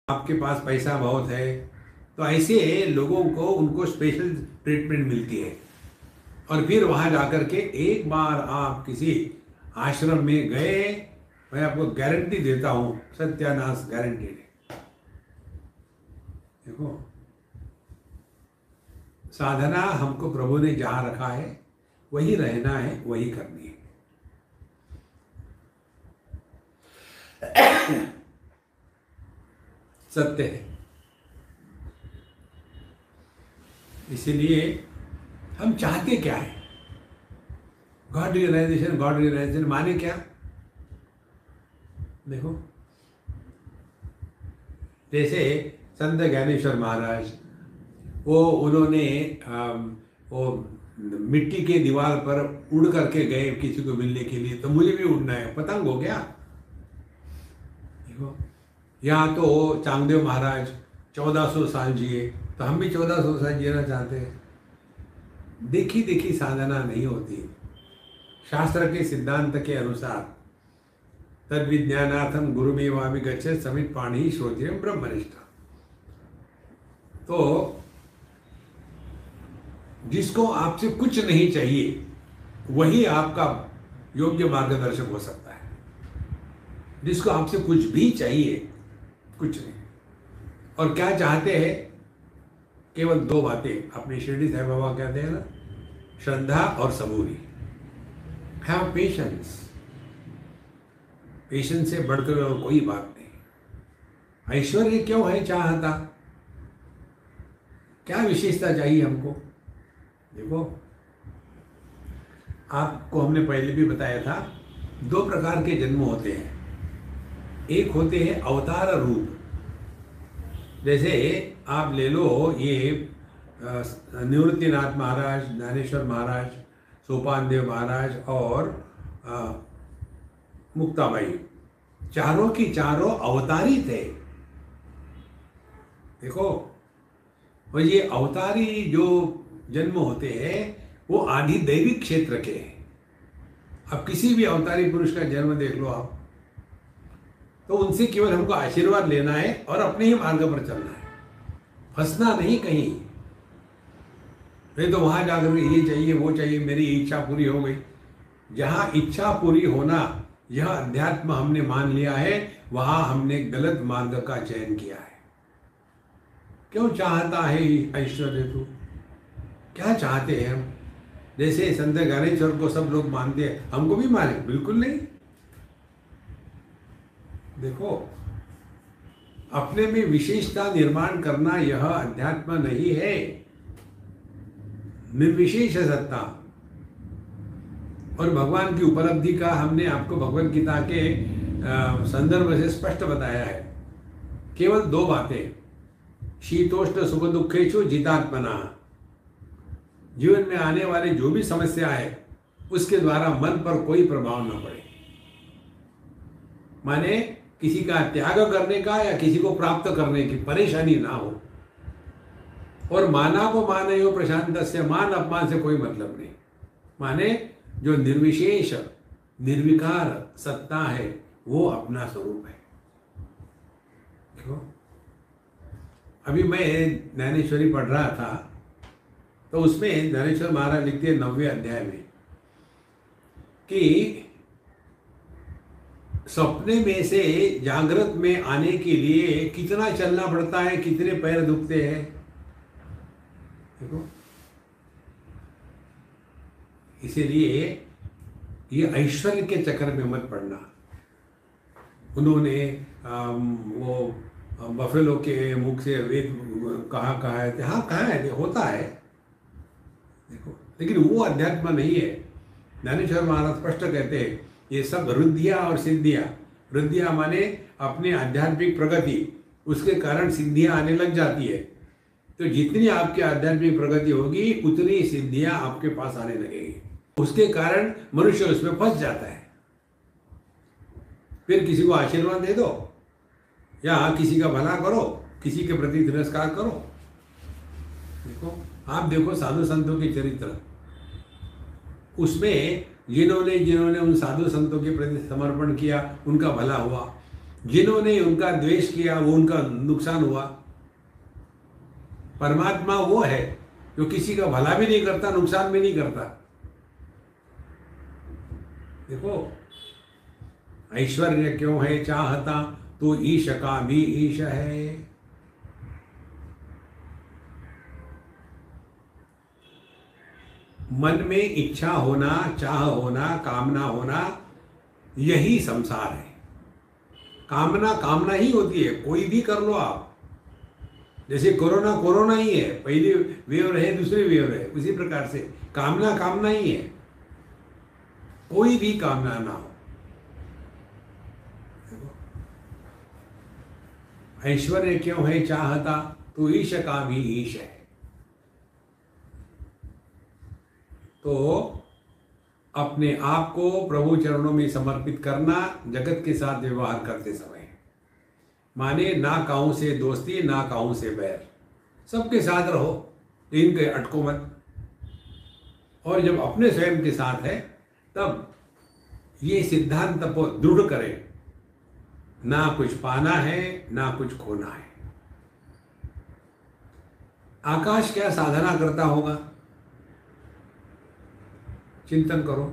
आपके पास पैसा बहुत है, तो ऐसे लोगों को उनको स्पेशल ट्रीटमेंट मिलती है। और फिर वहां जाकर के एक बार आप किसी आश्रम में गए, मैं आपको गारंटी देता हूं, सत्यानाश गारंटीड है। देखो, साधना हमको प्रभु ने जहां रखा है वही रहना है, वही करनी है। सत्य है। इसीलिए हम चाहते क्या है? God realisation. गॉड रियलाइजेशन माने क्या? देखो, जैसे संत ज्ञानेश्वर महाराज, उन्होंने वो मिट्टी के दीवार पर उड़ करके गए किसी को मिलने के लिए, तो मुझे भी उड़ना है, पतंग हो गया। देखो, यहाँ तो चांगदेव महाराज 1400 साल जिए, तो हम भी 1400 साल जीना चाहते हैं। देखी देखी साधना नहीं होती। शास्त्र के सिद्धांत के अनुसार तद विज्ञानार्थम गुरुमेवाभिगच्छेत् समित पाणि श्रोत्रियम ब्रह्मनिष्ठा। तो जिसको आपसे कुछ नहीं चाहिए वही आपका योग्य मार्गदर्शक हो सकता है। जिसको आपसे कुछ भी चाहिए, कुछ नहीं, और क्या चाहते हैं? केवल दो बातें। अपने शिरडी साईं बाबा कहते हैं ना, श्रद्धा और सबूरी। Have patience. पेशेंस से बढ़कर और कोई बात नहीं। ऐश्वर्य क्यों है चाहता? क्या विशेषता चाहिए हमको? देखो, आपको हमने पहले भी बताया था, दो प्रकार के जन्म होते हैं। एक होते हैं अवतार रूप। जैसे आप ले लो, ये निवृत्तिनाथ महाराज, ज्ञानेश्वर महाराज, सोपानदेव महाराज और मुक्ताबाई, चारों की चारों अवतारी थे। देखो, और ये अवतारी जो जन्म होते हैं वो आदि दैविक क्षेत्र के हैं। अब किसी भी अवतारी पुरुष का जन्म देख लो आप, तो उनसे केवल हमको आशीर्वाद लेना है और अपने ही मार्ग पर चलना है, फंसना नहीं कहीं। नहीं तो वहां जाकर ये चाहिए वो चाहिए, मेरी इच्छा पूरी हो गई। जहां इच्छा पूरी होना यह अध्यात्म हमने मान लिया है, वहां हमने गलत मार्ग का चयन किया है। क्यों चाहता है ऐश्वर्य? तू क्या चाहते हैं हम? जैसे संत ज्ञानेश्वर को सब लोग मानते हैं, हमको भी माने? बिल्कुल नहीं। देखो, अपने में विशेषता निर्माण करना यह अध्यात्म नहीं है। निर्विशेष सत्ता और भगवान की उपलब्धि का हमने आपको भगवद गीता के संदर्भ से स्पष्ट बताया है। केवल दो बातें, शीतोष्ण सुख दुखेषु जितात्मना। जीवन में आने वाले जो भी समस्या है उसके द्वारा मन पर कोई प्रभाव न पड़े। माने किसी का त्याग करने का या किसी को प्राप्त करने की परेशानी ना हो। और माना को माने हो प्रशांत से, मान अपमान से कोई मतलब नहीं। माने जो निर्विशेष निर्विकार सत्ता है वो अपना स्वरूप है। देखो, अभी मैं ज्ञानेश्वरी पढ़ रहा था, तो उसमें ज्ञानेश्वर महाराज लिखते हैं 9वें अध्याय में कि सपने में से जागृत में आने के लिए कितना चलना पड़ता है, कितने पैर दुखते हैं। देखो, इसीलिए ये ऐश्वर्य के चक्कर में मत पड़ना। उन्होंने वो बफेलो के मुख से वेद कहा है, हाँ कहा है, होता है। देखो, लेकिन वो अध्यात्म नहीं है। ज्ञानेश्वर महाराज स्पष्ट कहते हैं, ये सब रुद्धिया और सिद्धियाँ। रुद्धिया माने अपने आध्यात्मिक प्रगति, उसके कारण सिद्धियाँ आने लग जाती है। तो जितनी आपकी आध्यात्मिक प्रगति होगी उतनी सिद्धियाँ आपके पास आने लगेगी। उसके कारण मनुष्य उसमें फंस जाता है। फिर किसी को आशीर्वाद दे दो या किसी का भला करो, किसी के प्रति तिरस्कार करो। देखो, आप देखो साधु संतों के चरित्र, उसमें जिन्होंने उन साधु संतों के प्रति समर्पण किया उनका भला हुआ। जिन्होंने उनका द्वेष किया वो उनका नुकसान हुआ। परमात्मा वो है जो किसी का भला भी नहीं करता, नुकसान भी नहीं करता। देखो, ऐश्वर्य क्यों है चाहता, तो ईश का भी ईश है। मन में इच्छा होना, चाह होना, कामना होना, यही संसार है। कामना कामना ही होती है, कोई भी कर लो आप। जैसे कोरोना कोरोना ही है, पहली वेव रहे दूसरी वेव रहे, उसी प्रकार से कामना कामना ही है, कोई भी कामना ना हो। ऐश्वर्य क्यों है चाहता, तो ईश का भी ईश है। तो अपने आप को प्रभु चरणों में समर्पित करना, जगत के साथ व्यवहार करते समय, माने ना काहू से दोस्ती, ना काहू से बैर, सबके साथ रहो, इनके अटको मत। और जब अपने स्वयं के साथ है तब ये सिद्धांत को दृढ़ करें, ना कुछ पाना है ना कुछ खोना है। आकाश क्या साधना करता होगा, चिंतन करो।